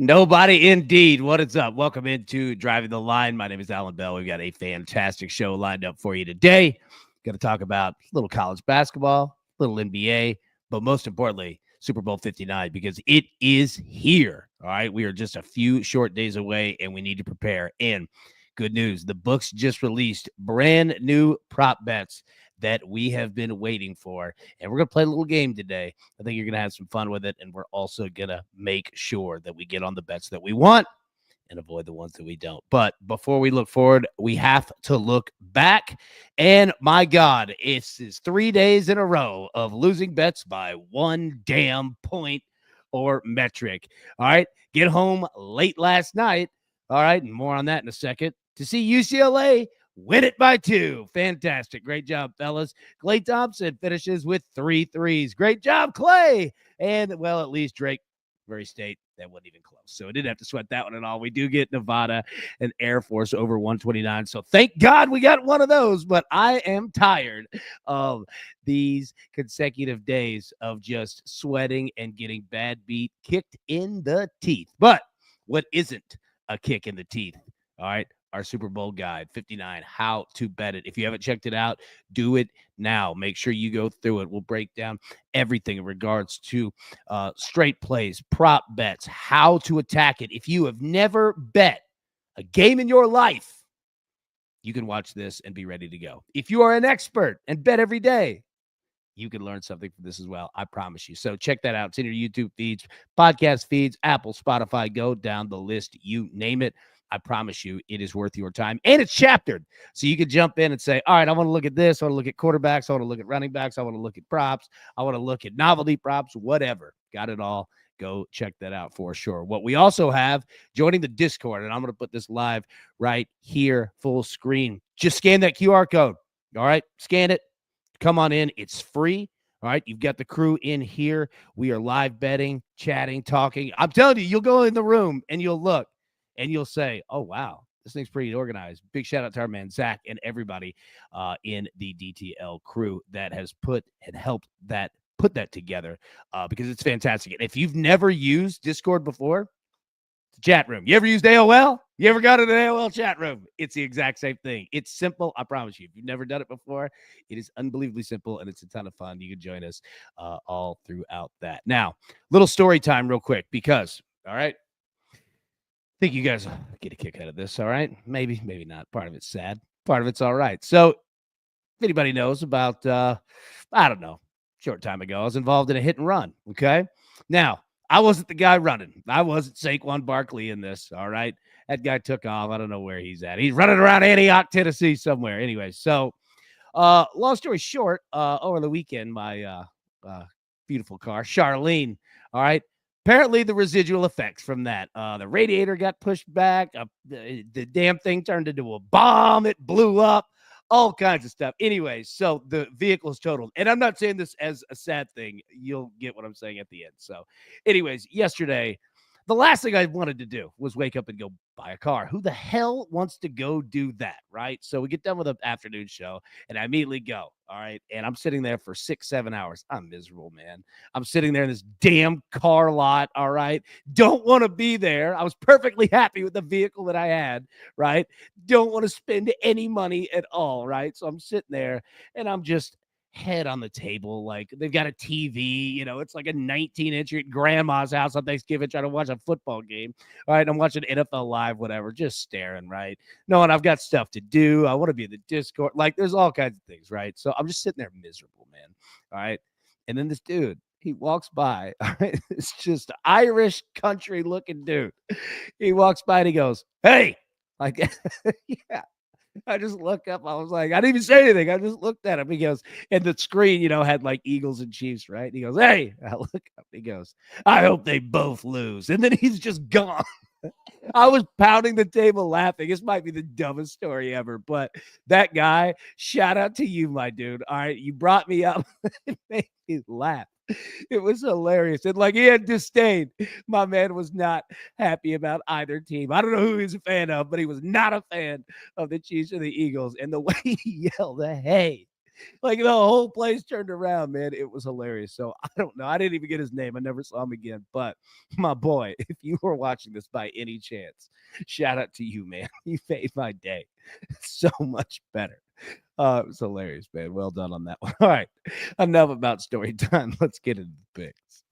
Nobody indeed. What is up? Welcome into Driving the Line. My name is Alan Bell. We've got a fantastic show lined up for you today. Going to talk about a little college basketball, a little NBA, but most importantly, Super Bowl 59, because it is here. All right. We are just a few short days away and we need to prepare. And good news, the books just released brand new prop bets that we have been waiting for. And we're going to play a little game today. I think you're going to have some fun with it. And we're also going to make sure that we get on the bets that we want and avoid the ones that we don't. But before we look forward, we have to look back. And my God, it's 3 days in a row of losing bets by one damn point or metric. All right. Get home late last night. All right. And more on that in a second to see UCLA win it by 2. Fantastic. Great job, fellas. Klay Thompson finishes with 3 threes. Great job, Klay. And, well, at least Drake, Murray State, that wasn't even close. So I didn't have to sweat that one at all. We do get Nevada and Air Force over 129. So thank God we got one of those. But I am tired of these consecutive days of just sweating and getting bad beat kicked in the teeth. But what isn't a kick in the teeth? All right. Our Super Bowl guide, 59, how to bet it. If you haven't checked it out, do it now. Make sure you go through it. We'll break down everything in regards to straight plays, prop bets, how to attack it. If you have never bet a game in your life, you can watch this and be ready to go. If you are an expert and bet every day, you can learn something from this as well. I promise you. So check that out. It's in your YouTube feeds, podcast feeds, Apple, Spotify, go down the list. You name it. I promise you it is worth your time. And it's chaptered. So you can jump in and say, all right, I want to look at this. I want to look at quarterbacks. I want to look at running backs. I want to look at props. I want to look at novelty props, whatever. Got it all. Go check that out for sure. What we also have, joining the Discord, and I'm going to put this live right here, full screen. Just scan that QR code. All right, scan it. Come on in. It's free. All right, you've got the crew in here. We are live betting, chatting, talking. I'm telling you, you'll go in the room and you'll look. And you'll say, oh, wow, this thing's pretty organized. Big shout out to our man, Zach, and everybody in the DTL crew that has put and helped put that together because it's fantastic. And if you've never used Discord before, it's a chat room. You ever used AOL? You ever got in an AOL chat room? It's the exact same thing. It's simple. I promise you. If you've never done it before, it is unbelievably simple, and it's a ton of fun. You can join us all throughout that. Now, little story time real quick because, all right, I think you guys get a kick out of this, all right? Maybe, maybe not. Part of it's sad. Part of it's all right. So if anybody knows about, I don't know, short time ago, I was involved in a hit and run, okay? Now, I wasn't the guy running. I wasn't Saquon Barkley in this, all right? That guy took off. I don't know where he's at. He's running around Antioch, Tennessee somewhere. Anyway, so long story short, over the weekend, my beautiful car, Charlene, all right? Apparently, the residual effects from that. The radiator got pushed back. The damn thing turned into a bomb. It blew up. All kinds of stuff. Anyways, so the vehicle is totaled. And I'm not saying this as a sad thing. You'll get what I'm saying at the end. So anyways, yesterday, the last thing I wanted to do was wake up and go buy a car. Who the hell wants to go do that, right? So we get done with the afternoon show, and I immediately go, all right? And I'm sitting there for 6-7 hours. I'm miserable, man. I'm sitting there in this damn car lot, all right? Don't want to be there. I was perfectly happy with the vehicle that I had, right? Don't want to spend any money at all, right? So I'm sitting there, and I'm just head on the table. Like they've got a TV, it's like a 19-inch at grandma's house on Thanksgiving trying to watch a football game. All right. I'm watching NFL Live, whatever, just staring, right? Knowing I've got stuff to do. I want to be in the Discord. Like there's all kinds of things, right? So I'm just sitting there miserable, man. All right. And then this dude, he walks by. All right. It's just Irish country looking dude. He walks by and he goes, hey, like, yeah. I just look up. I was like, I didn't even say anything. I just looked at him. He goes, and the screen, had like Eagles and Chiefs, right? He goes, hey, I look up. He goes, I hope they both lose. And then he's just gone. I was pounding the table laughing. This might be the dumbest story ever, but that guy, shout out to you, my dude. All right. You brought me up and made me laugh. It was hilarious. And like he had disdain. My man was not happy about either team. I don't know who he's a fan of, but he was not a fan of the Chiefs or the Eagles. And the way he yelled, hey, Like the whole place turned around, man. It was hilarious. So I don't know. I didn't even get his name. I never saw him again. But my boy, if you were watching this by any chance, shout out to you, man. You made my day so much better. It was hilarious, man. Well done on that one. All right. Enough about story time. Let's get into the picks.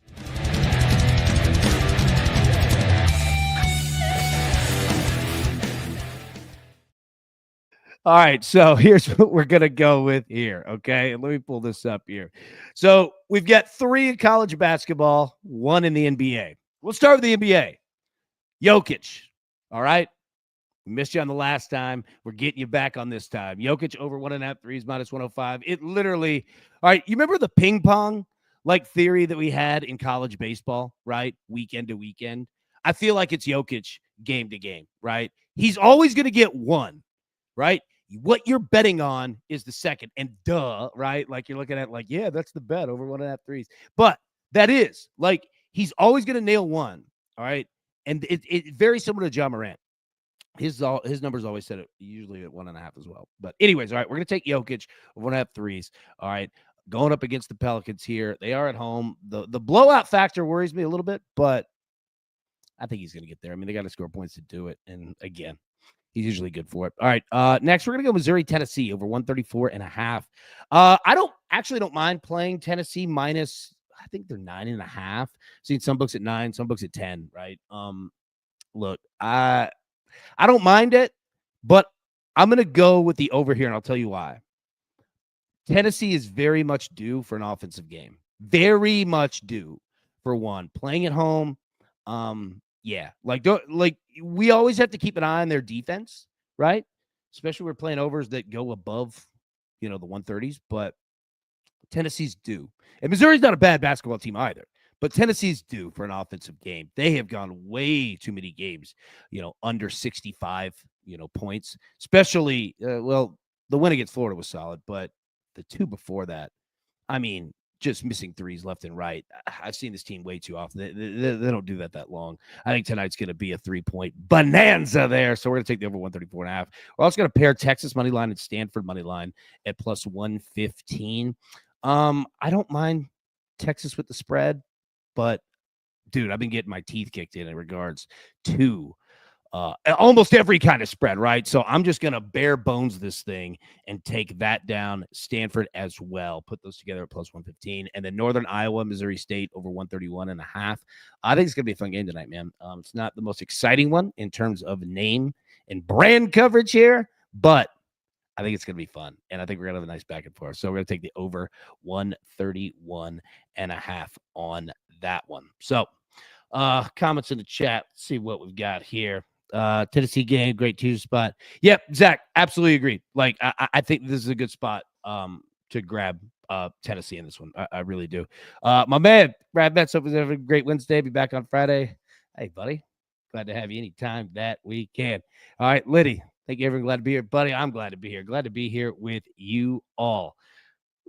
All right, so here's what we're gonna go with here. Okay, and let me pull this up here. So we've got 3 in college basketball, 1 in the NBA. We'll start with the NBA. Jokic. All right. We missed you on the last time. We're getting you back on this time. Jokic over 1.5 threes minus 105. It literally, all right, you remember the ping pong like theory that we had in college baseball, right? Weekend to weekend. I feel like it's Jokic game to game, right? He's always going to get one, right? What you're betting on is the second. And duh, right? Like you're looking at like, yeah, that's the bet over 1.5 threes. But that is like, he's always going to nail one. All right. And it's very similar to Ja Morant. His numbers always set it usually at 1.5 as well. But anyways, all right, we're going to take Jokic of 1.5 threes. All right. Going up against the Pelicans here. They are at home. The blowout factor worries me a little bit, but I think he's going to get there. I mean, they got to score points to do it. And again, he's usually good for it. All right. Next, we're going to go Missouri, Tennessee over 134.5. I don't mind playing Tennessee minus, I think they're 9.5. Seen some books at 9, some books at 10, right? Look, I don't mind it, but I'm going to go with the over here, and I'll tell you why. Tennessee is very much due for an offensive game. Very much due for one. Playing at home, yeah. Like we always have to keep an eye on their defense, right? Especially when we're playing overs that go above, the 130s, but Tennessee's due. And Missouri's not a bad basketball team either. But Tennessee's due for an offensive game. They have gone way too many games, under 65, points. Especially, the win against Florida was solid, but the 2 before that, I mean, just missing threes left and right. I've seen this team way too often. They don't do that long. I think tonight's going to be a 3-point bonanza there. So we're going to take the over 134.5. We're also going to pair Texas money line and Stanford money line at plus 115. I don't mind Texas with the spread. But, dude, I've been getting my teeth kicked in regards to almost every kind of spread, right? So I'm just going to bare bones this thing and take that down. Stanford as well. Put those together at plus 115. And then Northern Iowa, Missouri State over 131.5. I think it's going to be a fun game tonight, man. It's not the most exciting one in terms of name and brand coverage here, but I think it's going to be fun, and I think we're going to have a nice back and forth. So we're going to take the over 131.5 on that one. So comments in the chat. Let's see what we've got here. Tennessee game, great Tuesday spot. Yep, Zach, absolutely agree. Like, I think this is a good spot to grab Tennessee in this one. I really do. My man, Brad Betts, hope you have a great Wednesday. Be back on Friday. Hey, buddy. Glad to have you anytime that we can. All right, Liddy. Thank you, everyone. Glad to be here, buddy. I'm glad to be here. Glad to be here with you all.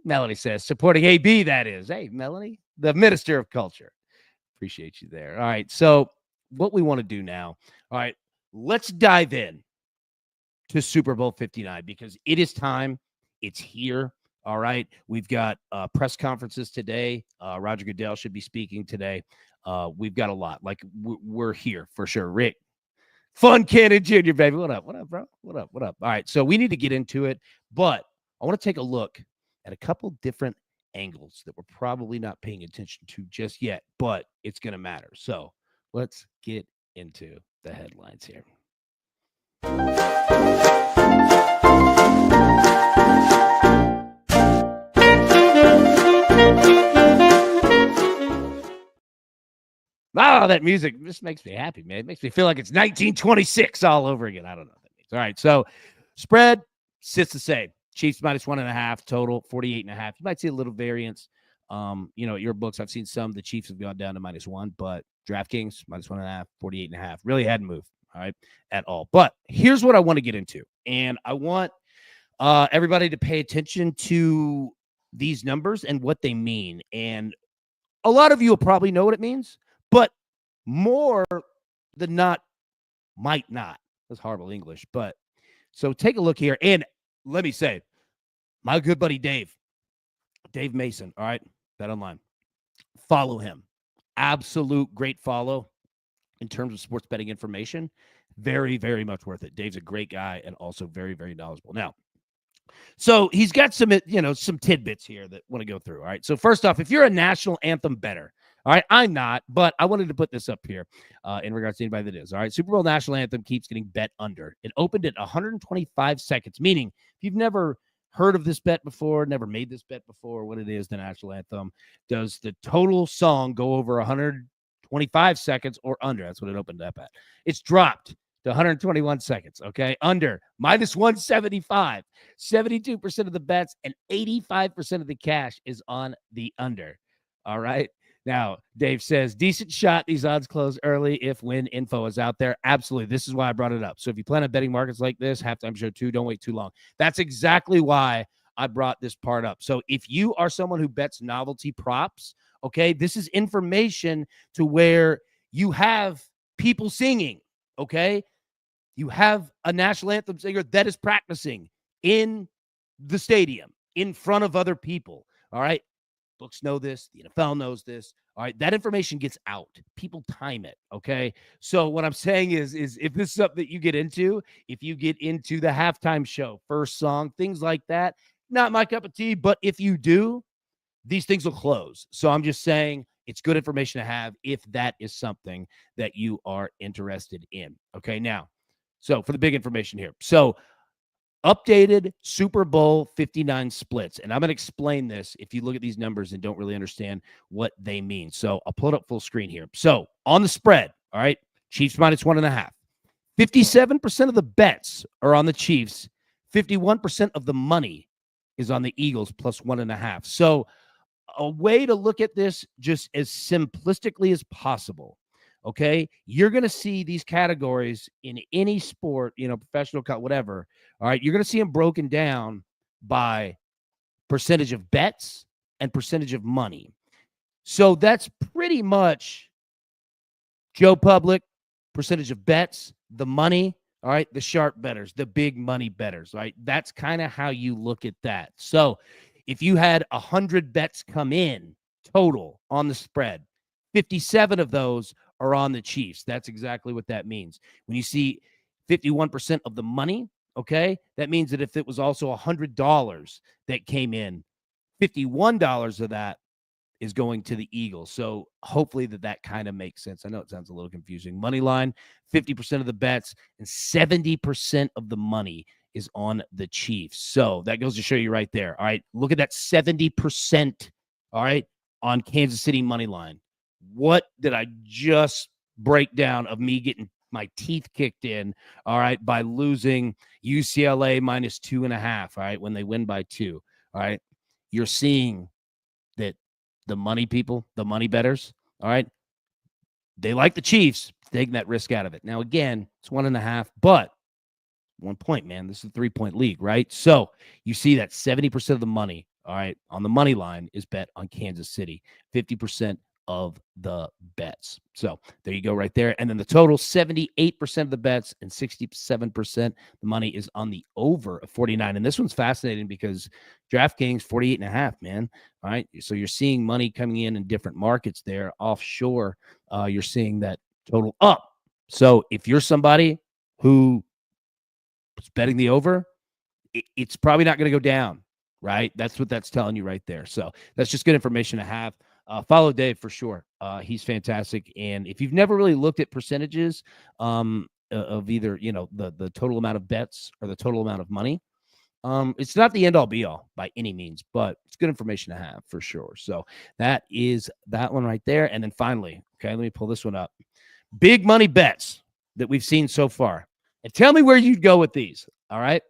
Melanie says, supporting AB, that is. Hey, Melanie, the Minister of Culture. Appreciate you there. All right, so what we want to do now, all right, let's dive in to Super Bowl 59 because it is time. It's here. All right, we've got press conferences today. Roger Goodell should be speaking today. We've got a lot. Like, we're here for sure. Rick. Fun Cannon Jr., baby. What up? What up, bro? What up? What up? All right. So we need to get into it, but I want to take a look at a couple different angles that we're probably not paying attention to just yet, but it's going to matter. So let's get into the headlines here. Oh, that music just makes me happy, man. It makes me feel like it's 1926 all over again. I don't know what that means. All right, so spread sits the same. Chiefs minus 1.5 total, 48.5. You might see a little variance. Your books, I've seen some. The Chiefs have gone down to -1, but DraftKings minus 1.5, 48.5. Really hadn't moved, all right, at all. But here's what I want to get into, and I want everybody to pay attention to these numbers and what they mean. And a lot of you will probably know what it means. But more than not, might not. That's horrible English. But so take a look here. And let me say, My good buddy Dave Mason, all right, Bet Online. Follow him. Absolute great follow in terms of sports betting information. Very, very much worth it. Dave's a great guy and also very, very knowledgeable. Now, so he's got some tidbits here that want to go through. All right. So first off, if you're a national anthem bettor, all right, I'm not, but I wanted to put this up here in regards to anybody that is. All right. Super Bowl national anthem keeps getting bet under. It opened at 125 seconds, meaning if you've never heard of this bet before, never made this bet before, what it is, the national anthem, does the total song go over 125 seconds or under? That's what it opened up at. It's dropped to 121 seconds, okay? Under, minus 175. 72% of the bets and 85% of the cash is on the under, all right? Now, Dave says, decent shot. These odds close early if win info is out there. Absolutely. This is why I brought it up. So if you plan on betting markets like this, halftime show 2, don't wait too long. That's exactly why I brought this part up. So if you are someone who bets novelty props, okay, this is information to where you have people singing, okay? You have a national anthem singer that is practicing in the stadium in front of other people, all right? Books know this. The NFL knows this. All right. That information gets out. People time it. Okay. So what I'm saying is if this is something that you get into, if you get into the halftime show, first song, things like that, not my cup of tea, but if you do, these things will close. So I'm just saying it's good information to have if that is something that you are interested in. Okay. Now, so for the big information here. So updated Super Bowl 59 splits. And I'm going to explain this if you look at these numbers and don't really understand what they mean. So I'll pull it up full screen here. So on the spread, all right, Chiefs minus 1.5. 57% of the bets are on the Chiefs. 51% of the money is on the Eagles plus 1.5. So a way to look at this just as simplistically as possible. Okay, you're going to see these categories in any sport, professional, whatever. All right, you're going to see them broken down by percentage of bets and percentage of money. So that's pretty much Joe Public, percentage of bets, the money, all right, the sharp bettors, the big money bettors, right? That's kind of how you look at that. So if you had 100 bets come in total on the spread, 57 of those are on the Chiefs. That's exactly what that means. When you see 51% of the money, okay, that means that if it was also $100 that came in, $51 of that is going to the Eagles. So hopefully that kind of makes sense. I know it sounds a little confusing. Money line, 50% of the bets and 70% of the money is on the Chiefs. So that goes to show you right there. All right, look at that 70%, all right, on Kansas City money line. What did I just break down of me getting my teeth kicked in, all right, by losing UCLA minus 2.5, all right, when they win by 2, all right? You're seeing that the money people, the money bettors, all right, they like the Chiefs taking that risk out of it. Now, again, it's 1.5, but 1 point, man. This is a 3-point league, right? So you see that 70% of the money, all right, on the money line is bet on Kansas City, 50% of the bets. So there you go right there. And then the total, 78% of the bets and 67% the money is on the over of 49. And this one's fascinating because DraftKings 48.5, man. All right. So you're seeing money coming in different markets there. Offshore, you're seeing that total up. So if you're somebody who is betting the over, it's probably not going to go down, right? That's what that's telling you right there. So that's just good information to have. Follow Dave for sure. He's fantastic. And if you've never really looked at percentages of either, the total amount of bets or the total amount of money, it's not the end all be all by any means, but it's good information to have for sure. So that is that one right there. And then finally, okay, let me pull this one up. Big money bets that we've seen so far. And tell me where you'd go with these. All right.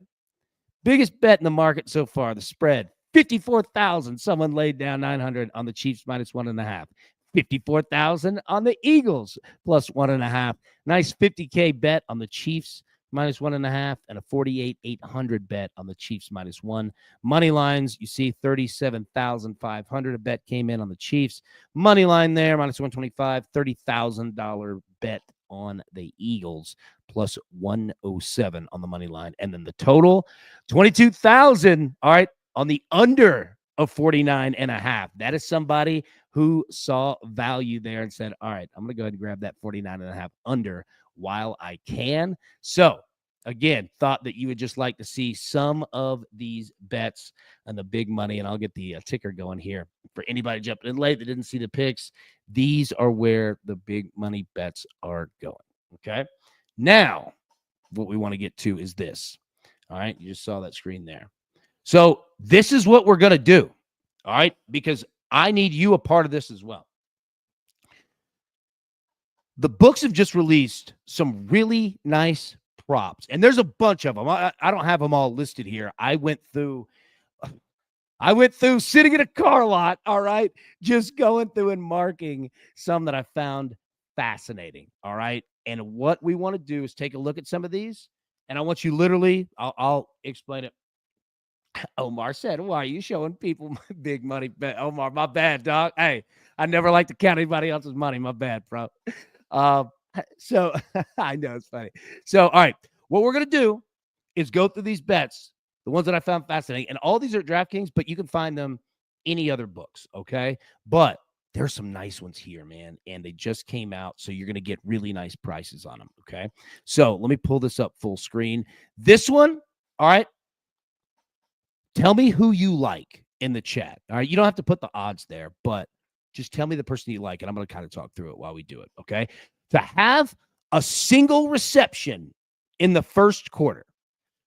Biggest bet in the market so far, the spread. 54,000. Someone laid down 900 on the Chiefs minus 1.5. 54,000 on the Eagles plus 1.5. Nice 50K bet on the Chiefs minus 1.5 and a 48,800 bet on the Chiefs minus 1. Money lines, you see 37,500. A bet came in on the Chiefs. Money line there minus 125. $30,000 bet on the Eagles plus 107 on the money line. And then the total, 22,000. All right. on the under of 49.5. That is somebody who saw value there and said, all right, I'm going to go ahead and grab that 49.5 under while I can. So, again, thought that you would just like to see some of these bets and the big money, and I'll get the ticker going here. For anybody jumping in late that didn't see the picks, these are where the big money bets are going, okay? Now, what we want to get to is this, all right? You just saw that screen there. So this is what we're going to do, all right? Because I need you a part of this as well. The books have just released some really nice props, and there's a bunch of them. I don't have them all listed here. I went through sitting in a car lot, all right, just going through and marking some that I found fascinating, all right? And what we want to do is take a look at some of these, and I want you literally, I'll explain it. Omar said, why are you showing people big money? Omar, my bad, dog. Hey, I never like to count anybody else's money. My bad, bro. So I know it's funny. So, all right, what we're going to do is go through these bets, the ones that I found fascinating. And all these are DraftKings, but you can find them any other books, okay? But there's some nice ones here, man, and they just came out, so you're going to get really nice prices on them, okay? So let me pull this up full screen. This one, all right, tell me who you like in the chat, all right? You don't have to put the odds there, but just tell me the person you like, and I'm going to kind of talk through it while we do it, okay? To have a single reception in the first quarter.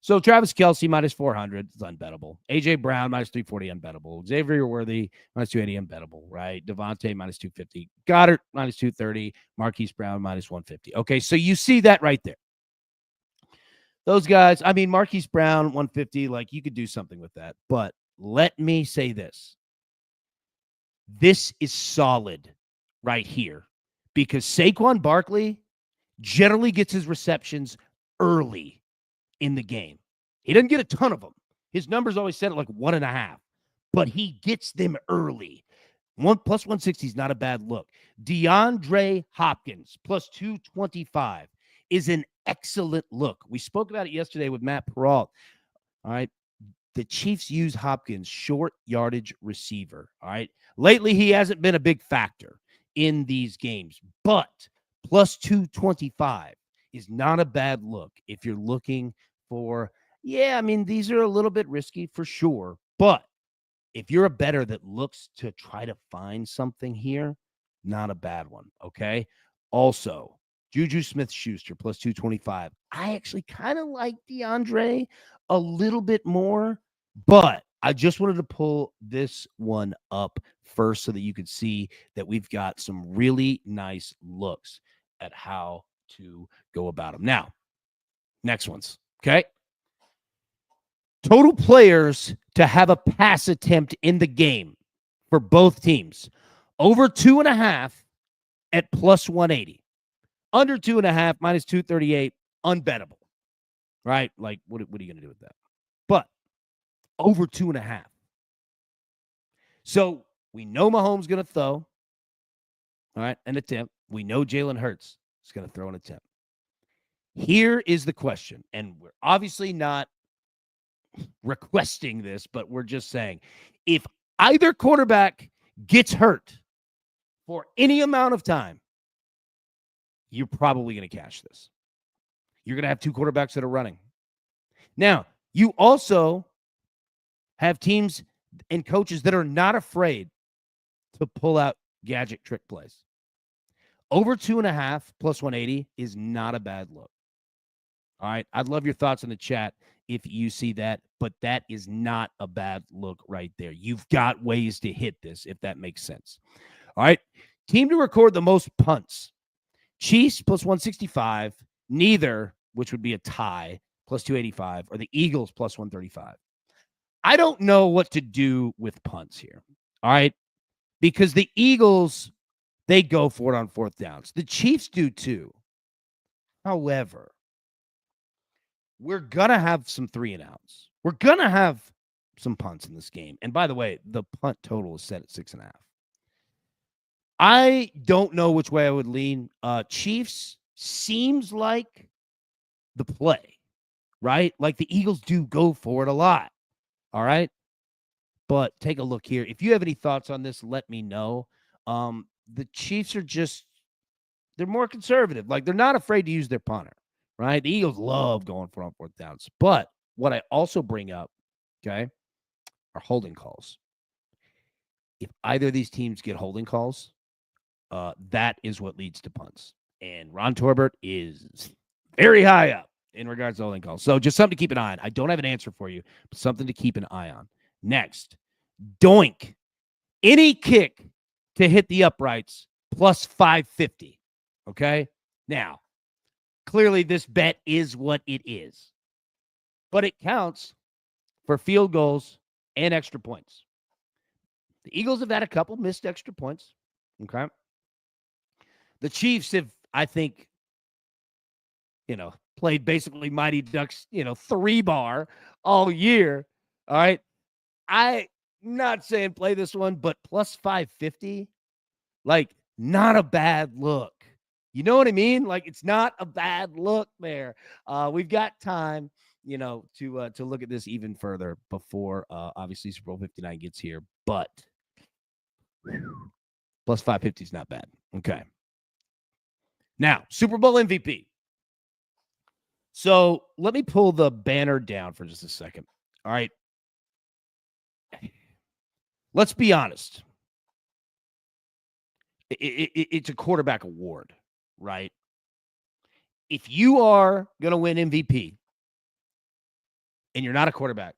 So Travis Kelce minus 400 is unbettable. A.J. Brown minus 340 unbettable. Xavier Worthy minus 280 unbettable, right? Devontae minus 250. Goddard minus 230. Marquise Brown minus 150. Okay, so you see that right there. Those guys, I mean, Marquise Brown 150, like you could do something with that. But let me say this. This is solid right here because Saquon Barkley generally gets his receptions early in the game. He doesn't get a ton of them. His numbers always set at like 1.5, but he gets them early. Plus 160 is not a bad look. DeAndre Hopkins plus 225 is an excellent look. We spoke about it yesterday with Matt Peralt. All right. The Chiefs use Hopkins, short yardage receiver. All right. Lately, he hasn't been a big factor in these games, but plus 225 is not a bad look if you're looking for, I mean, these are a little bit risky for sure, but if you're a bettor that looks to try to find something here, not a bad one, okay? Also, Juju Smith-Schuster plus 225. I actually kind of like DeAndre a little bit more, but I just wanted to pull this one up first so that you could see that we've got some really nice looks at how to go about them. Now, next ones, okay? Total players to have a pass attempt in the game for both teams. Over 2.5 at plus 180. Under 2.5, minus 238, unbettable. Right? Like, what are you going to do with that? But over 2.5. So we know Mahomes going to throw, all right, an attempt. We know Jalen Hurts is going to throw an attempt. Here is the question, and we're obviously not requesting this, but we're just saying, if either quarterback gets hurt for any amount of time, you're probably going to cash this. You're going to have two quarterbacks that are running. Now, you also have teams and coaches that are not afraid to pull out gadget trick plays. Over 2.5 plus 180 is not a bad look. All right. I'd love your thoughts in the chat if you see that, but that is not a bad look right there. You've got ways to hit this, if that makes sense. All right. Team to record the most punts. Chiefs plus 165. Neither, which would be a tie, plus 285, or the Eagles plus 135. I don't know what to do with punts here. All right. Because the Eagles, they go for it on fourth downs. The Chiefs do too. However, we're going to have some 3-and-outs. We're going to have some punts in this game. And by the way, the punt total is set at 6.5. I don't know which way I would lean. Chiefs seems like the play, right? Like the Eagles do go for it a lot. All right. But take a look here. If you have any thoughts on this, let me know. The Chiefs are they're more conservative. Like, they're not afraid to use their punter, right? The Eagles love going for on fourth downs. But what I also bring up, okay, are holding calls. If either of these teams get holding calls, that is what leads to punts. And Ron Torbert is very high up in regards to holding calls. So just something to keep an eye on. I don't have an answer for you, but something to keep an eye on. Next, doink. Any kick to hit the uprights plus 550. Okay? Now, clearly this bet is what it is. But it counts for field goals and extra points. The Eagles have had a couple missed extra points. Okay? The Chiefs have, I think, played basically Mighty Ducks, 3-bar all year. All right. I'm not saying play this one, but plus 550, like, not a bad look. You know what I mean? Like, it's not a bad look there. We've got time, to look at this even further before, obviously, Super Bowl 59 gets here. But plus 550 is not bad. Okay. Now, Super Bowl MVP. So let me pull the banner down for just a second. All right. Let's be honest. It's a quarterback award, right? If you are going to win MVP and you're not a quarterback,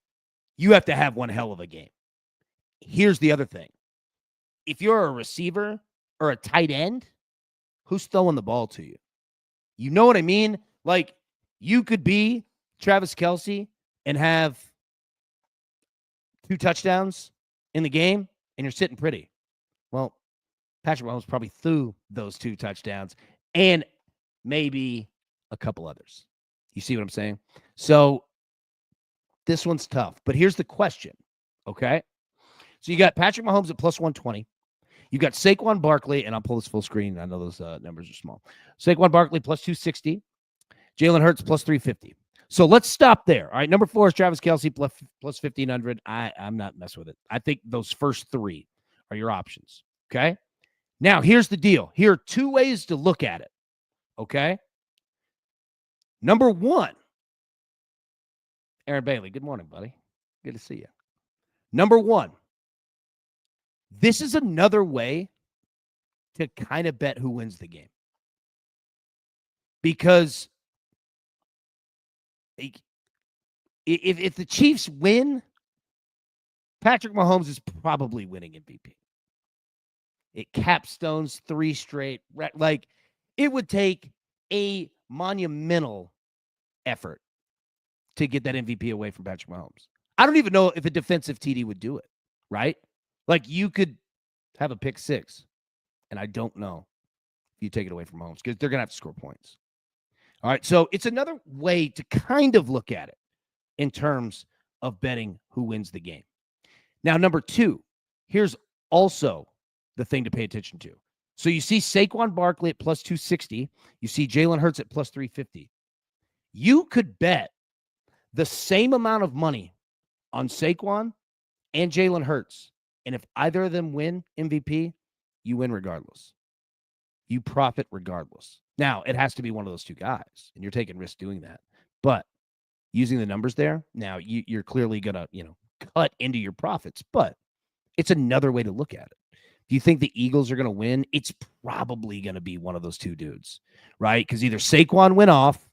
you have to have one hell of a game. Here's the other thing. If you're a receiver or a tight end, who's throwing the ball to you? You know what I mean? Like, you could be Travis Kelce and have 2 touchdowns in the game, and you're sitting pretty. Well, Patrick Mahomes probably threw those 2 touchdowns and maybe a couple others. You see what I'm saying? So this one's tough. But here's the question, okay? So you got Patrick Mahomes at plus 120. You got Saquon Barkley, and I'll pull this full screen. I know those numbers are small. Saquon Barkley plus 260. Jalen Hurts plus 350. So let's stop there. All right, number 4 is Travis Kelce plus 1,500. I'm not messing with it. I think those first 3 are your options, okay? Now, here's the deal. Here are 2 ways to look at it, okay? Number 1, Aaron Bailey. Good morning, buddy. Good to see you. Number 1, this is another way to kind of bet who wins the game. Because if the Chiefs win, Patrick Mahomes is probably winning MVP. It capstones 3 straight. Like, it would take a monumental effort to get that MVP away from Patrick Mahomes. I don't even know if a defensive TD would do it, right? Like, you could have a pick 6, and I don't know if you take it away from Mahomes because they're going to have to score points. All right, so it's another way to kind of look at it in terms of betting who wins the game. Now, number 2, here's also the thing to pay attention to. So you see Saquon Barkley at plus 260. You see Jalen Hurts at plus 350. You could bet the same amount of money on Saquon and Jalen Hurts. And if either of them win MVP, you win regardless. You profit regardless. Now, it has to be one of those 2 guys, and you're taking risks doing that. But using the numbers there, now you're clearly going to, cut into your profits. But it's another way to look at it. Do you think the Eagles are going to win? It's probably going to be one of those 2 dudes, right? Because either Saquon went off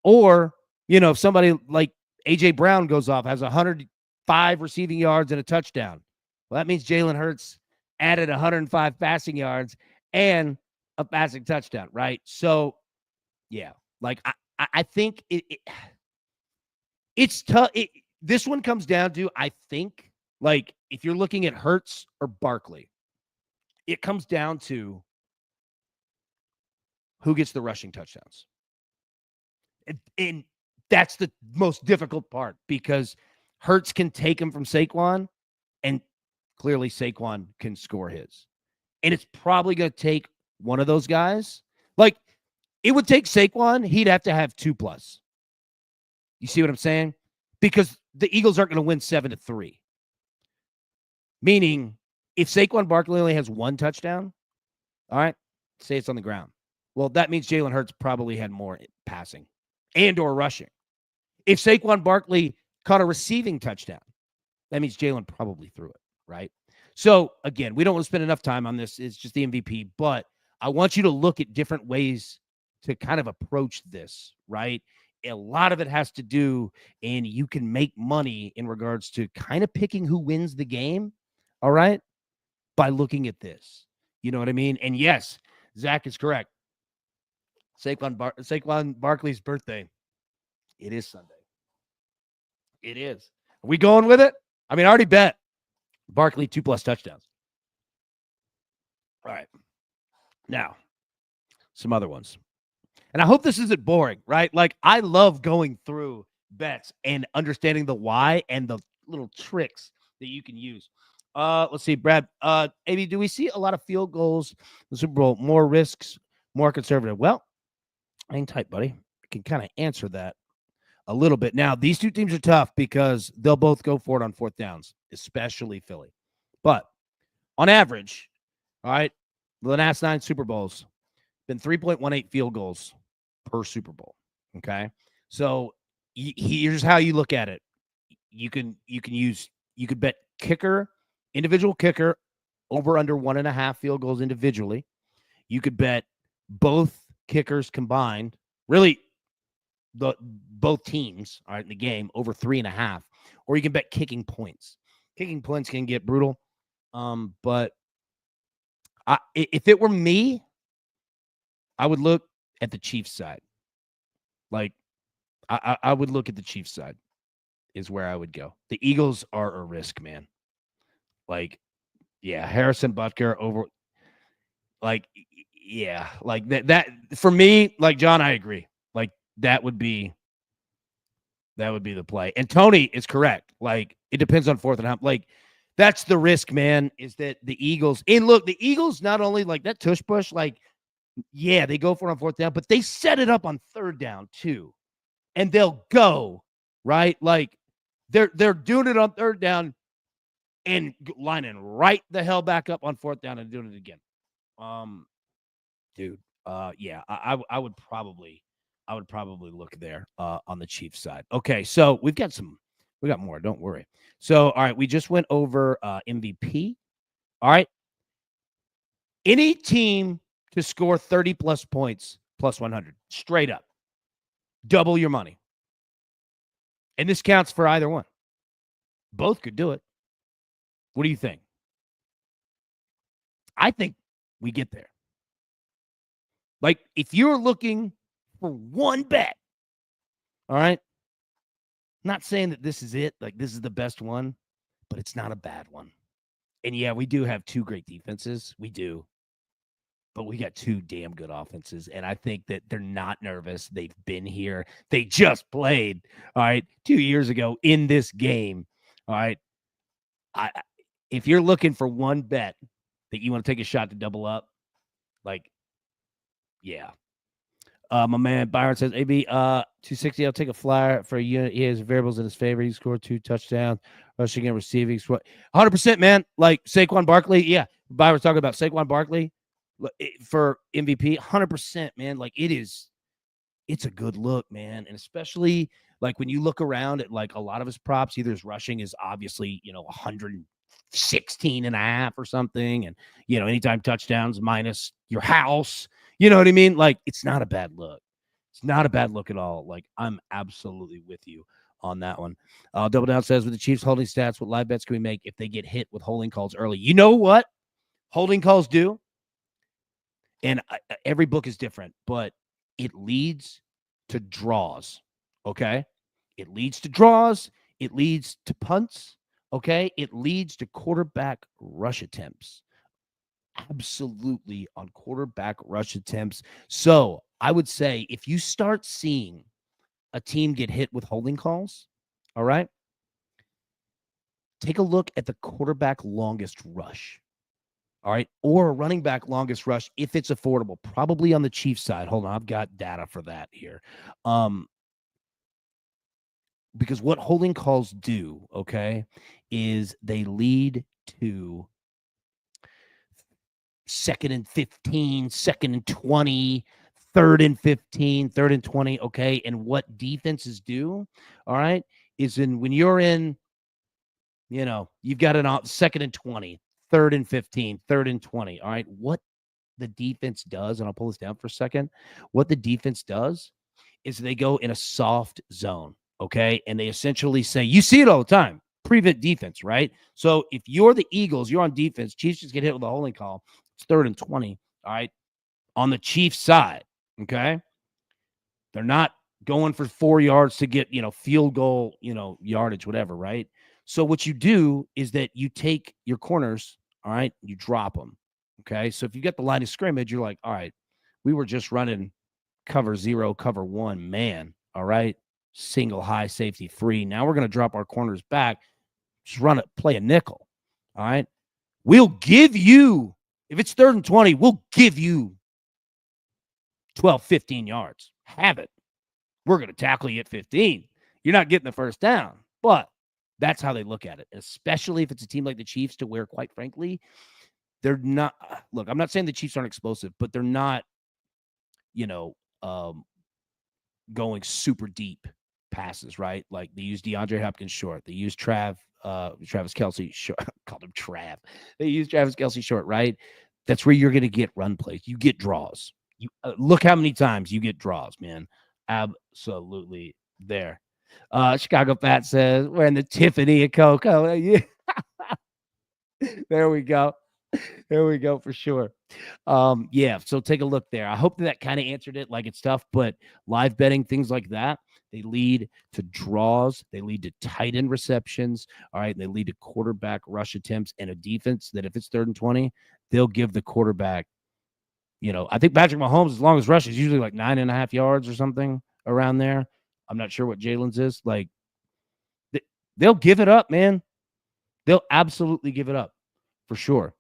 or, if somebody like A.J. Brown goes off, has 105 receiving yards and a touchdown. Well, that means Jalen Hurts added 105 passing yards and a passing touchdown, right? So, yeah, like I think it's tough. This one comes down to, I think, like, if you're looking at Hurts or Barkley, it comes down to who gets the rushing touchdowns. And that's the most difficult part because Hurts can take him from Saquon, and clearly Saquon can score his. And it's probably going to take one of those guys. Like, it would take Saquon. He'd have to have 2+. You see what I'm saying? Because the Eagles aren't going to win 7-3. Meaning, if Saquon Barkley only has one touchdown, all right, say it's on the ground. Well, that means Jalen Hurts probably had more passing and or rushing. If Saquon Barkley caught a receiving touchdown, that means Jalen probably threw it, right? So, again, we don't want to spend enough time on this. It's just the MVP, but I want you to look at different ways to kind of approach this, right? A lot of it has to do, and you can make money in regards to kind of picking who wins the game, all right, by looking at this. You know what I mean? And yes, Zach is correct. Saquon Barkley's birthday, it is Sunday. It is. Are we going with it? I mean, I already bet Barkley 2+ touchdowns. All right. Now, some other ones. And I hope this isn't boring, right? Like, I love going through bets and understanding the why and the little tricks that you can use. Let's see, Brad. AB, do we see a lot of field goals in the Super Bowl? More risks, more conservative? Well, hang tight, buddy. I can kind of answer that a little bit. Now, these two teams are tough because they'll both go for it on fourth downs, especially Philly. But on average, all right, the last 9 Super Bowls, been 3.18 field goals per Super Bowl. Okay. So here's how you look at it. You could bet kicker, individual kicker, over under 1.5 field goals individually. You could bet both kickers combined, really both teams, all right, in the game over 3.5, or you can bet kicking points. Kicking points can get brutal. But if it were me, I would look at the Chiefs side. Like, I would look at the Chiefs side is where I would go. The Eagles are a risk, man. Like, yeah, Harrison Butker over, like, yeah, like that for me, like, John, I agree. Like, that would be the play. And Tony is correct. Like, it depends on fourth and half. Like, that's the risk, man, is that the Eagles, and look, the Eagles not only like that tush push, like, yeah, they go for it on fourth down, but they set it up on third down too. And they'll go, right? Like, they're doing it on third down and lining right the hell back up on fourth down and doing it again. Dude, yeah, I would probably look there on the Chiefs side. Okay, so we got more, don't worry. So, all right, we just went over MVP. All right. Any team to score 30 plus points plus 100, straight up. Double your money. And this counts for either one. Both could do it. What do you think? I think we get there. Like, if you're looking for one bet, all right, not saying that this is it, like this is the best one, but it's not a bad one. And yeah, we do have 2 great defenses. We do. But we got 2 damn good offenses. And I think that they're not nervous. They've been here. They just played, all right, 2 years ago in this game. All right. If you're looking for one bet that you want to take a shot to double up, like, yeah. My man Byron says, AB, 260, I'll take a flyer for a unit. He has variables in his favor. He scored 2 touchdowns, rushing and receiving. 100%, man. Like Saquon Barkley, yeah. Byron's talking about Saquon Barkley for MVP, 100%, man. Like, it's a good look, man. And especially, like, when you look around at, like, a lot of his props, either his rushing is obviously, 116.5 or something. And, anytime touchdowns minus your house, you know what I mean? Like, it's not a bad look. It's not a bad look at all. Like, I'm absolutely with you on that one. Double Down says, with the Chiefs holding stats, what live bets can we make if they get hit with holding calls early? You know what holding calls do? And every book is different, but it leads to draws, okay? It leads to draws. It leads to punts, okay? It leads to quarterback rush attempts. Absolutely on quarterback rush attempts. So I would say if you start seeing a team get hit with holding calls, all right, take a look at the quarterback longest rush. All right. Or a running back longest rush if it's affordable, probably on the Chiefs side. Hold on. I've got data for that here. Because what holding calls do, okay, is they lead to 2nd and 15, 2nd and 20, 3rd and 15, 3rd and 20. Okay. And what defenses do, all right, is when you're in, you've got an 2nd and 20, 3rd and 15, 3rd and 20. All right. What the defense does, and I'll pull this down for a second. What the defense does is they go in a soft zone. Okay. And they essentially say, you see it all the time. Prevent defense, right? So if you're the Eagles, you're on defense, Chiefs just get hit with a holding call. It's 3rd and 20. All right. On the Chiefs side, okay, they're not going for 4 yards to get, field goal, yardage, whatever, right? So what you do is that you take your corners, all right, you drop them, okay? So if you get the line of scrimmage, you're like, all right, we were just running cover 0, cover 1, man, all right, single high safety free. Now we're going to drop our corners back, just run it, play a nickel, all right? We'll give you, if it's 3rd and 20, we'll give you 12, 15 yards. Have it. We're going to tackle you at 15. You're not getting the first down. But that's how they look at it, especially if it's a team like the Chiefs, to where, quite frankly, they're not. Look, I'm not saying the Chiefs aren't explosive, but they're not, going super deep passes, right? Like they use DeAndre Hopkins short. They use Travis Kelce short. Called him Trav. They use Travis Kelce short, right? That's where you're going to get run plays. You get draws. You look how many times you get draws, man. Absolutely there. Chicago Pat says we're in the Tiffany and Coco. Yeah. There we go. There we go for sure. Yeah, so take a look there. I hope that kind of answered it. Like, it's tough, but live betting, things like that, they lead to draws. They lead to tight end receptions. All right. They lead to quarterback rush attempts and a defense that if it's 3rd and 20, they'll give the quarterback, I think Patrick Mahomes, as long as rush is usually like 9.5 yards or something around there. I'm not sure what Jalen's is. Like, they'll give it up, man. They'll absolutely give it up for sure.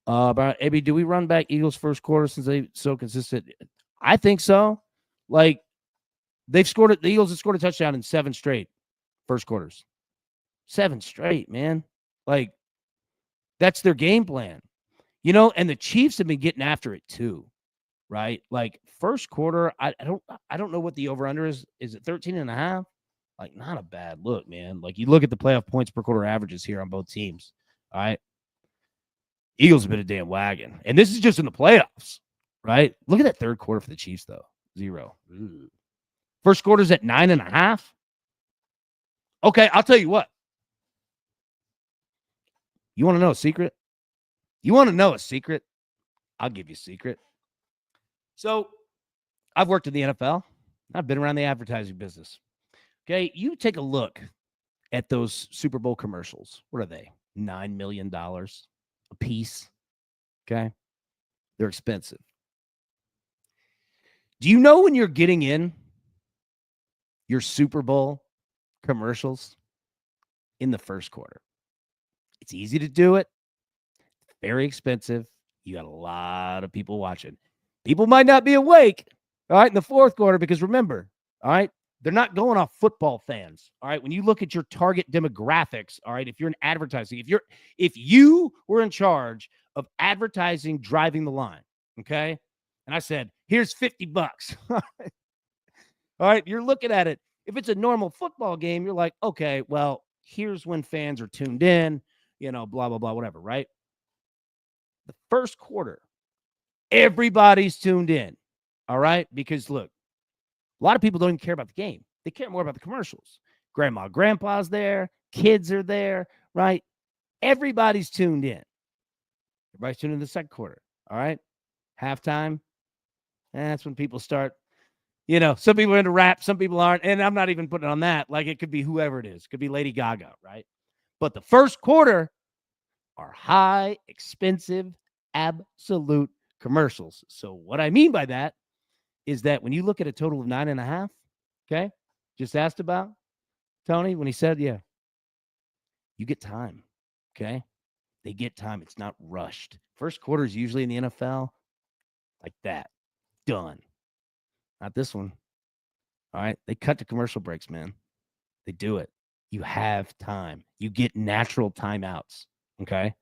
But AB, do we run back Eagles first quarter since they so consistent? I think so. Like, the Eagles have scored a touchdown in 7 straight first quarters. 7 straight, man. Like, that's their game plan. And the Chiefs have been getting after it too, right? Like, first quarter, I don't know what the over-under is. Is it 13.5? Like, not a bad look, man. Like, you look at the playoff points per quarter averages here on both teams, all right? Eagles have been a damn wagon. And this is just in the playoffs, right? Look at that third quarter for the Chiefs, though. 0. Ooh. First quarter's at 9.5. Okay, I'll tell you what. You want to know a secret? I'll give you a secret. So, I've worked in the NFL. I've been around the advertising business. Okay, you take a look at those Super Bowl commercials. What are they? $9 million a piece. Okay, they're expensive. Do you know when you're getting in your Super Bowl commercials in the first quarter? It's easy to do it. Very expensive. You got a lot of people watching. People might not be awake, all right, in the fourth quarter, because remember, all right, they're not going off football fans. All right. When you look at your target demographics, all right, if you're in advertising, if you were in charge of advertising driving the line, okay, and I said, here's $50. All right, you're looking at it. If it's a normal football game, you're like, okay, well, here's when fans are tuned in, blah, blah, blah, whatever, right? The first quarter, everybody's tuned in, all right? Because, look, a lot of people don't even care about the game. They care more about the commercials. Grandma, grandpa's there. Kids are there, right? Everybody's tuned in. Everybody's tuned in the second quarter, all right? Halftime, that's when people start, some people are into rap, some people aren't, and I'm not even putting it on that. Like, it could be whoever it is. It could be Lady Gaga, right? But the first quarter are high, expensive, absolute commercials. So what I mean by that is that when you look at a total of 9.5, okay, just asked about Tony when he said, yeah, you get time, okay? They get time. It's not rushed. First quarter is usually in the NFL like that. Done. Not this one. All right? They cut to commercial breaks, man. They do it. You have time. You get natural timeouts, okay?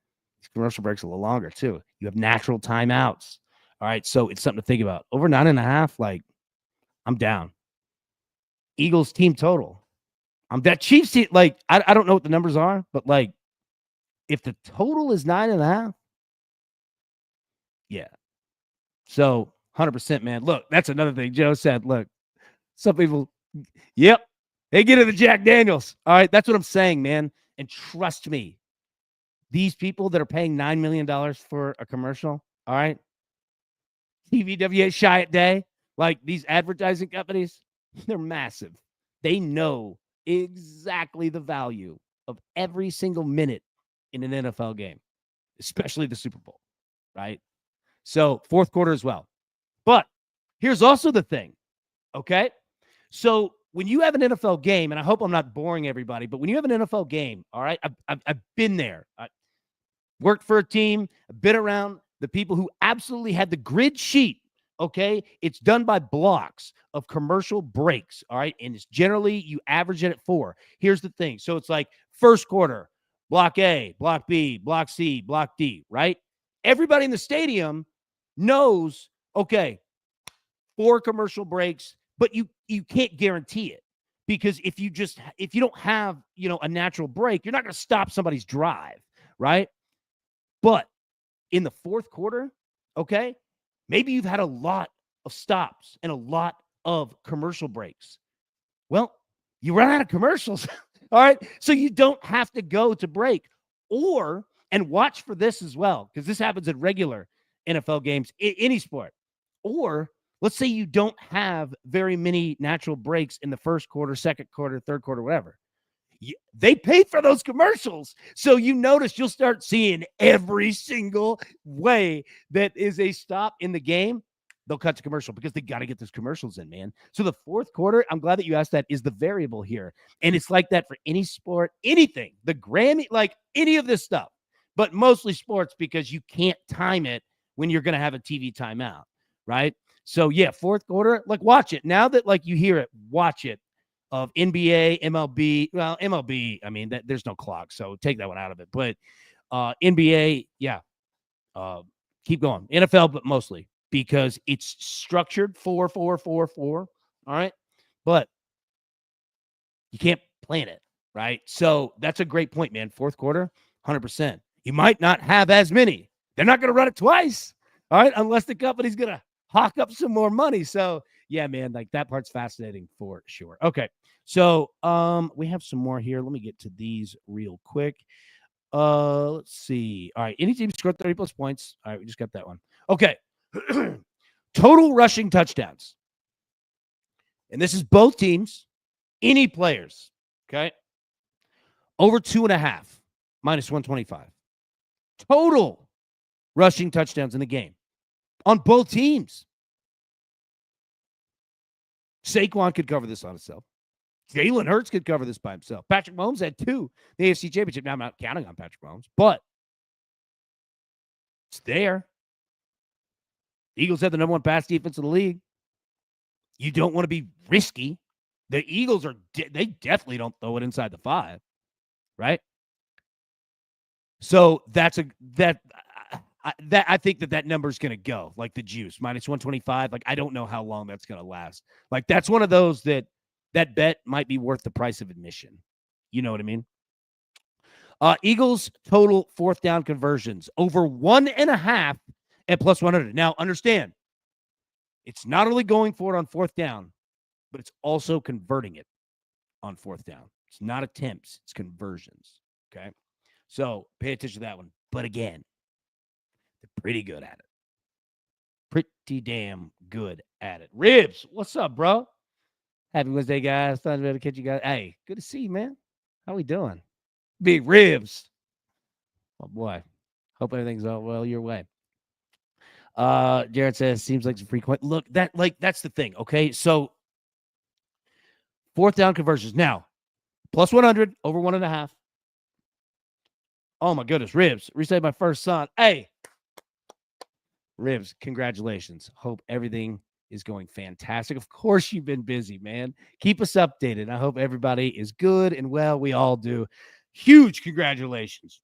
Commercial breaks a little longer too. You have natural timeouts. All right. So it's something to think about. Over 9.5, like, I'm down. Eagles team total. I'm that Chiefs team. Like, I don't know what the numbers are, but like, if the total is 9.5, yeah. So 100%, man. Look, that's another thing Joe said. Look, some people, yep, they get to the Jack Daniels. All right. That's what I'm saying, man. And trust me, these people that are paying $9 million for a commercial, all right, TVWA Chiat Day, like these advertising companies, they're massive. They know exactly the value of every single minute in an NFL game, especially the Super Bowl, right? So fourth quarter as well. But here's also the thing, okay? So when you have an NFL game, and I hope I'm not boring everybody, but when you have an NFL game, all right, I've been there. I worked for a team, been around the people who absolutely had the grid sheet. Okay, it's done by blocks of commercial breaks. All right, and it's generally you average it at 4. Here's the thing. So it's like first quarter, block A, block B, block C, block D, right? Everybody in the stadium knows, okay, 4 commercial breaks, but you can't guarantee it, because if you don't have, a natural break, you're not going to stop somebody's drive, right? But in the fourth quarter, okay, maybe you've had a lot of stops and a lot of commercial breaks. Well, you run out of commercials. All right. So you don't have to go to break, and watch for this as well, because this happens in regular NFL games, any sport. Or let's say you don't have very many natural breaks in the first quarter, second quarter, third quarter, whatever. They paid for those commercials. So you notice you'll start seeing every single way that is a stop in the game, they'll cut to commercial, because they got to get those commercials in, man. So the fourth quarter, I'm glad that you asked that, is the variable here. And it's like that for any sport, anything, the Grammy, like any of this stuff, but mostly sports, because you can't time it when you're going to have a TV timeout, right? So yeah, fourth quarter, like watch it. Now that like you hear it, watch it. Of NBA, MLB. Well, MLB, I mean, there's no clock, so take that one out of it. But NBA, yeah, keep going. NFL, but mostly because it's structured 4-4-4-4. All right, but you can't plan it, right? So that's a great point, man. Fourth quarter, 100%. You might not have as many. They're not going to run it twice, all right, unless the company's going to hawk up some more money. So yeah, man, like that part's fascinating for sure. Okay. So we have some more here. Let me get to these real quick. Let's see. All right. Any team scored 30 plus points. All right, we just got that one. Okay. Total rushing touchdowns. And this is both teams, any players. Okay. Over 2.5, minus 125. Total rushing touchdowns in the game on both teams. Saquon could cover this on himself. Jalen Hurts could cover this by himself. Patrick Mahomes had 2 the AFC Championship. Now, I'm not counting on Patrick Mahomes, but it's there. The Eagles have the number 1 pass defense in the league. You don't want to be risky. The Eagles they definitely don't throw it inside the 5, right? So I think that number is going to go like the juice, minus 125. Like, I don't know how long that's going to last. Like, that's one of those that bet might be worth the price of admission. You know what I mean? Eagles total fourth down conversions over 1.5 at plus 100. Now, understand, it's not only going for it on fourth down, but it's also converting it on fourth down. It's not attempts, it's conversions. Okay. So pay attention to that one. But again, they're pretty good at it. Pretty damn good at it. Ribs, what's up, bro? Happy Wednesday, guys. Thought I'd better catch you guys. Hey, good to see you, man. How we doing? Big Ribs. Oh, boy. Hope everything's all well your way. Jared says, seems like some frequent. Look, that's the thing, okay? So, fourth down conversions. Now, plus 100, over 1.5. Oh, my goodness. Ribs, reset my first son. Hey, Ribs, congratulations. Hope everything is going fantastic. Of course, you've been busy, man. Keep us updated. I hope everybody is good and well. We all do. Huge congratulations.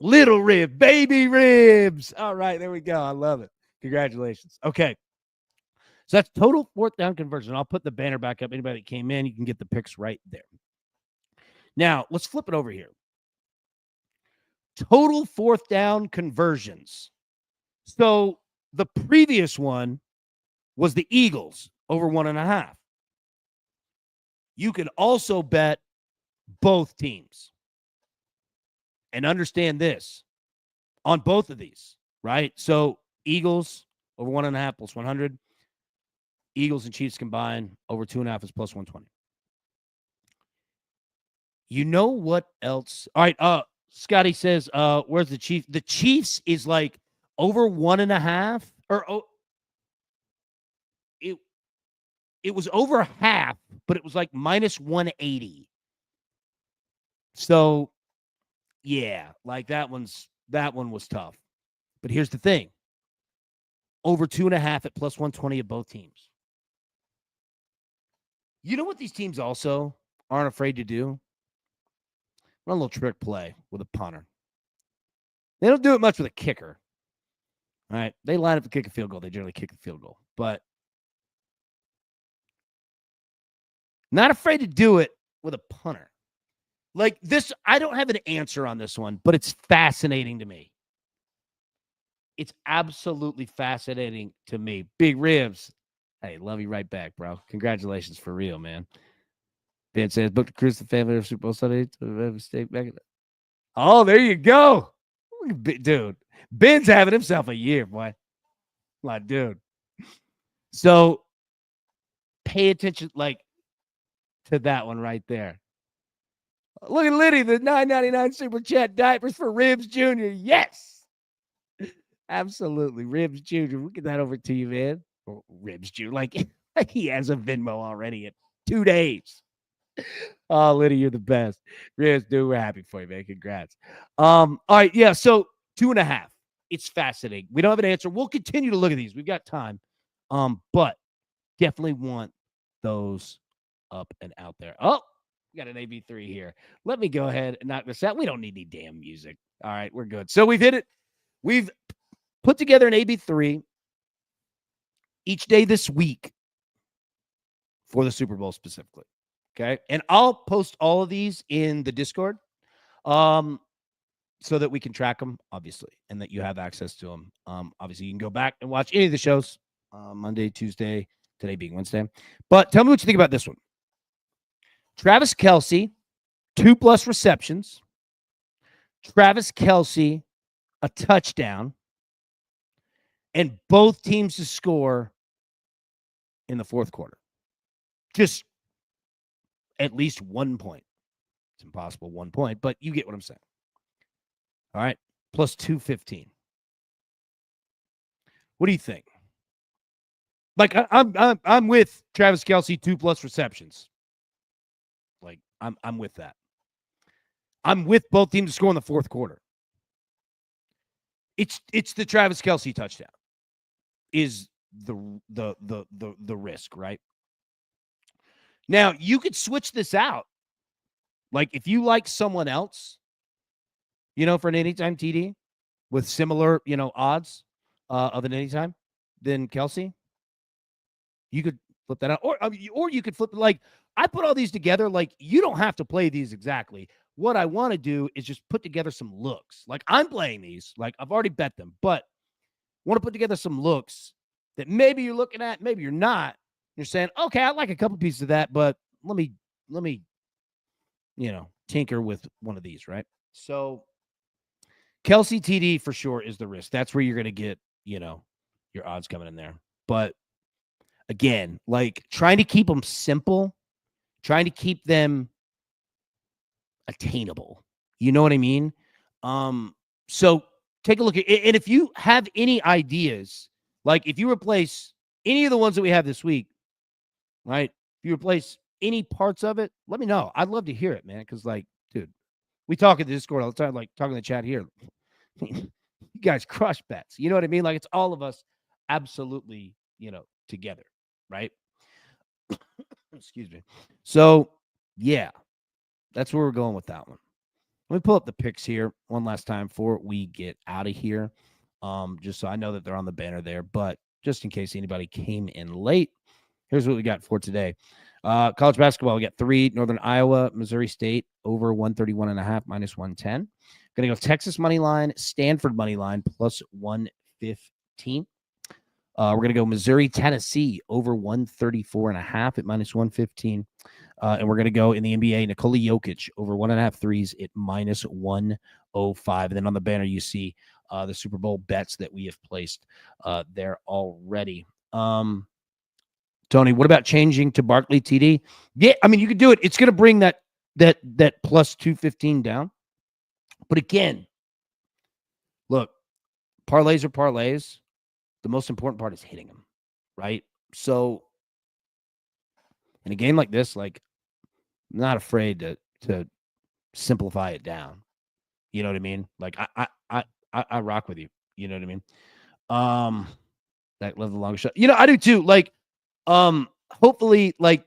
Little rib, baby ribs. All right, there we go. I love it. Congratulations. Okay. So that's total fourth down conversion. I'll put the banner back up. Anybody that came in, you can get the picks right there. Now, let's flip it over here. Total fourth down conversions. So the previous one was the Eagles over 1.5. You can also bet both teams. And understand this on both of these, right? So Eagles over 1.5 plus 100. Eagles and Chiefs combined over 2.5 is plus 120. You know what else? All right. Scotty says, where's the Chiefs? The Chiefs is like over 1.5 or it was over half, but it was like minus 180. So yeah, like that one was tough. But here's the thing. Over 2.5 at plus 120 of both teams. You know what these teams also aren't afraid to do? Run a little trick play with a punter. They don't do it much with a kicker. All right. They line up to kick a field goal. They generally kick a field goal. But not afraid to do it with a punter. Like this, I don't have an answer on this one, but it's fascinating to me. It's absolutely fascinating to me. Big ribs. Hey, love you right back, bro. Congratulations for real, man. Ben says, book the cruise to family of Super Bowl Sunday to stay back. Oh, there you go. Dude, Ben's having himself a year, boy. Like, dude. So pay attention, like, to that one right there. Look at Liddy, the $9.99 super chat diapers for Ribs Jr. Yes. Absolutely. Ribs Jr. We'll get that over to you, man. Or Ribs Jr. Like he has a Venmo already in 2 days. Oh, Liddy, you're the best. Ribs, dude, we're happy for you, man. Congrats. All right, yeah. So 2.5. It's fascinating. We don't have an answer. We'll continue to look at these. We've got time. But definitely want those up and out there. Oh, we got an AB3 here. Let me go ahead and knock this out. We don't need any damn music. All right, we're good. So we've hit it. We've put together an AB3 each day this week for the Super Bowl specifically. Okay. And I'll post all of these in the Discord so that we can track them, obviously, and that you have access to them. Obviously, you can go back and watch any of the shows Monday, Tuesday, today being Wednesday. But tell me what you think about this one. Travis Kelce, 2+ receptions. Travis Kelce, a touchdown. And both teams to score in the fourth quarter. Just at least 1 point. It's impossible 1 point, but you get what I'm saying. All right. Plus 215. What do you think? Like I'm with Travis Kelce, 2+ receptions. Like I'm with that. I'm with both teams to score in the fourth quarter. It's the Travis Kelce touchdown is the risk, right? Now you could switch this out. Like if you like someone else, for an anytime TD with similar, odds of an anytime than Kelce, you could flip that out. Or you could flip it. Like I put all these together. Like you don't have to play these exactly. What I want to do is just put together some looks. Like I'm playing these. Like I've already bet them, but want to put together some looks that maybe you're looking at, maybe you're not. You're saying, okay, I like a couple pieces of that, but let me, tinker with one of these, right? So Kelce TD for sure is the risk. That's where you're going to get, your odds coming in there. But again, like trying to keep them simple, trying to keep them attainable. You know what I mean? So take a look at it. And if you have any ideas, like if you replace any of the ones that we have this week, right? If you replace any parts of it, let me know. I'd love to hear it, man. Because, like, dude, we talk in the Discord all the time, like talking in the chat here. You guys crush bets. You know what I mean? Like, it's all of us absolutely, together, right? Excuse me. So, yeah, that's where we're going with that one. Let me pull up the picks here one last time before we get out of here. Just so I know that they're on the banner there, but just in case anybody came in late, here's what we got for today. College basketball, we got 3, Northern Iowa, Missouri State, over 131.5, minus 110. Going to go Texas money line, Stanford money line, plus 115. We're going to go Missouri, Tennessee, over 134.5 at minus 115. And we're going to go in the NBA, Nikola Jokic, over 1.5 threes at minus 105. And then on the banner, you see the Super Bowl bets that we have placed there already. Tony, what about changing to Barkley TD? Yeah, I mean, you could do it. It's going to bring that plus 215 down. But again, look, parlays are parlays. The most important part is hitting them, right? So in a game like this, like, I'm not afraid to simplify it down. You know what I mean? Like, I rock with you. You know what I mean? That love the long shot. You know, I do too. Like, hopefully, like,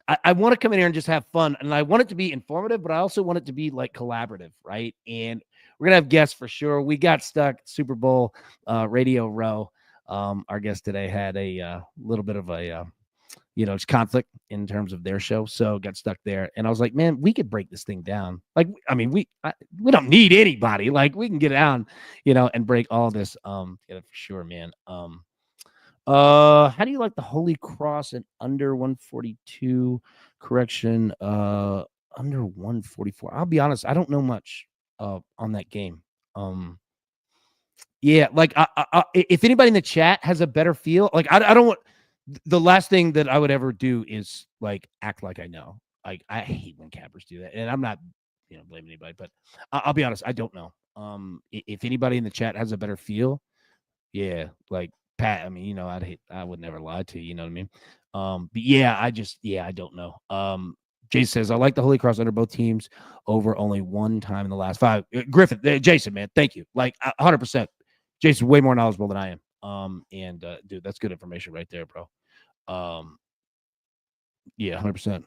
I want to come in here and just have fun, and I want it to be informative, but I also want it to be like collaborative, right? And we're gonna have guests for sure. We got stuck Super Bowl Radio Row. Our guest today had a little bit of a just conflict in terms of their show, so got stuck there. And I was like, man, we could break this thing down. Like, I mean, we don't need anybody. Like, we can get down, and break all this. For sure, man. How do you like the Holy Cross and under 142? Correction, under 144. I'll be honest, I don't know much on that game. Yeah, like if anybody in the chat has a better feel, like I don't want, the last thing that I would ever do is like act like I know. Like, I hate when cappers do that, and I'm not blaming anybody, but I'll be honest, I don't know. If anybody in the chat has a better feel, yeah, like Pat, I mean, I would never lie to you, you know what I mean? But yeah, I don't know. Jason says, I like the Holy Cross under both teams over only one time in the last 5. Griffin, Jason, man, thank you. Like, 100%. Jason's way more knowledgeable than I am. And dude, that's good information right there, bro. Yeah, 100%.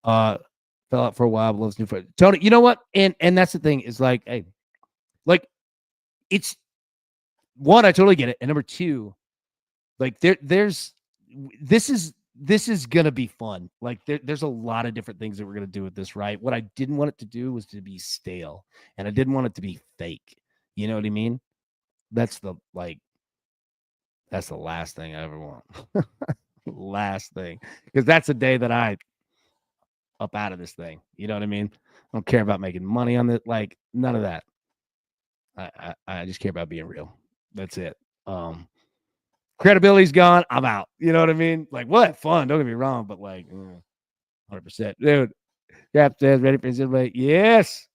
Fell out for a while, but loves new friends. Tony, you know what? And that's the thing is, like, hey, like, it's one, I totally get it. And number 2, like, this is gonna be fun. Like, there's a lot of different things that we're gonna do with this, right? What I didn't want it to do was to be stale, and I didn't want it to be fake. You know what I mean? That's the last thing I ever want. Last thing, because that's the day that I up out of this thing. You know what I mean? I don't care about making money on it. Like, none of that. I just care about being real. That's it. Credibility's gone. I'm out. You know what I mean? Like, what fun? Don't get me wrong, but like, 100%, dude. Cap says ready for his invite. Yes,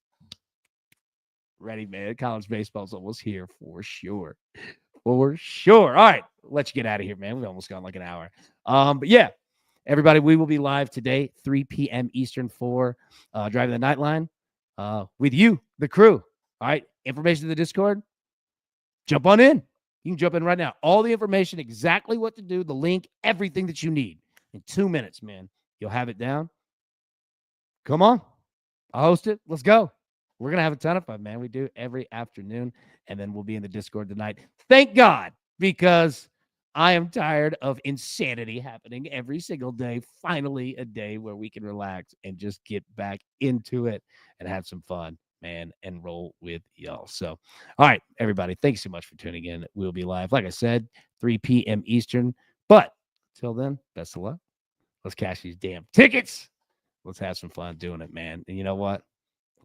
ready, man. College baseball's almost here for sure. For sure. All right, let you get out of here, man. We've almost gone like an hour. But yeah, everybody, we will be live today, 3 p.m. Eastern for Driving the Nightline with you, the crew. All right, information in the Discord. Jump on in. You can jump in right now. All the information, exactly what to do, the link, everything that you need. In 2 minutes, man, you'll have it down. Come on. I'll host it. Let's go. We're going to have a ton of fun, man. We do every afternoon, and then we'll be in the Discord tonight. Thank God, because I am tired of insanity happening every single day. Finally, a day where we can relax and just get back into it and have some fun, man, and roll with y'all. So, all right, everybody, thanks so much for tuning in. We'll be live, like I said, 3 p.m. Eastern. But till then, best of luck. Let's cash these damn tickets. Let's have some fun doing it, man. And you know what?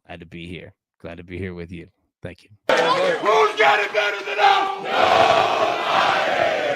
Glad to be here. Glad to be here with you. Thank you. Who's got it better than us? Nobody.